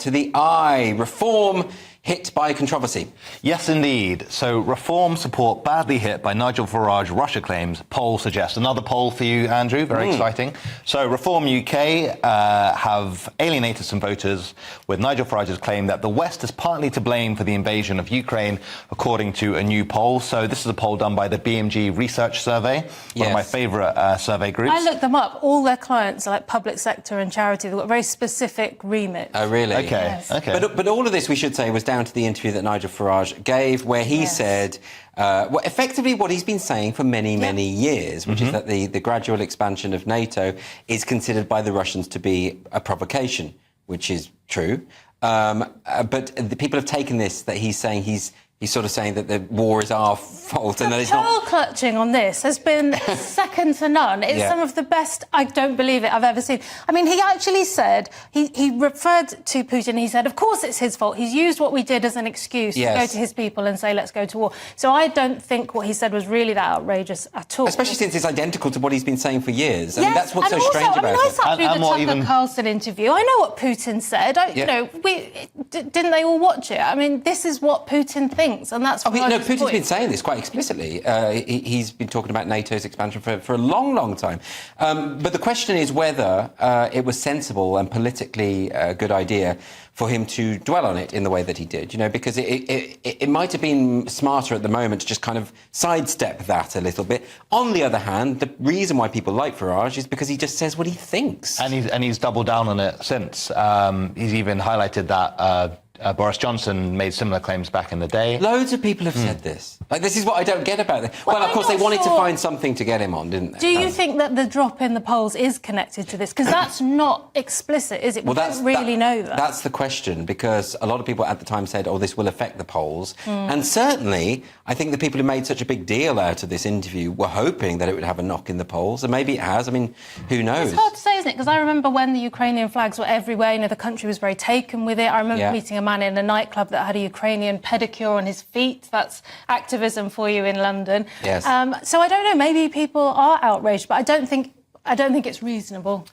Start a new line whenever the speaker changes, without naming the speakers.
to the eye. Reform hit by controversy.
Yes, indeed. So reform support badly hit by Nigel Farage Russia claims, poll suggests. Another poll for you, Andrew, very exciting. So Reform UK have alienated some voters with Nigel Farage's claim that the West is partly to blame for the invasion of Ukraine, according to a new poll. So this is a poll done by the BMG Research Survey, one of my favourite survey groups.
I looked them up. All their clients are like public sector and charity. They've got very specific remit.
Oh, really?
Okay.
Yes.
Okay.
But all of this, we should say, was down to the interview that Nigel Farage gave, where he said, effectively what he's been saying for many, many years, which is that the gradual expansion of NATO is considered by the Russians to be a provocation, which is true. But the people have taken this, that he's saying he's sort of saying that the war is our fault and that it's not...
The clutching on this has been second to none. It's some of the best, I don't believe it, I've ever seen. I mean, he actually said, he referred to Putin, he said, of course it's his fault. He's used what we did as an excuse to go to his people and say, let's go to war. So I don't think what he said was really that outrageous at all.
Especially since it's identical to what he's been saying for years. I mean, that's what's so
also,
strange about
I
it.
sat through the Tucker Carlson interview. I know what Putin said. You know, didn't they all watch it? I mean, this is what Putin thinks. And that's
Putin's been saying this quite explicitly. He's been talking about NATO's expansion for a long, long time. But the question is whether it was sensible and politically a good idea for him to dwell on it in the way that he did, you know, because it might have been smarter at the moment to just kind of sidestep that a little bit. On the other hand, the reason why people like Farage is because he just says what he thinks.
And he's doubled down on it since. He's even highlighted that Boris Johnson made similar claims back in the day.
Loads of people have said this. Like, this is what I don't get about it. Well, of course, they wanted to find something to get him on, didn't they?
Do you think that the drop in the polls is connected to this? Because that's not explicit, is it? We don't really know that.
That's the question, because a lot of people at the time said, oh, this will affect the polls. And certainly, I think the people who made such a big deal out of this interview were hoping that it would have a knock in the polls, and maybe it has. I mean, who knows?
It's hard to say, isn't it? Because I remember when the Ukrainian flags were everywhere, you know, the country was very taken with it. I remember meeting a man in a nightclub that had a Ukrainian pedicure on his feet. That's activism for you in London.
Yes.
So I don't know, maybe people are outraged, but I don't think it's reasonable.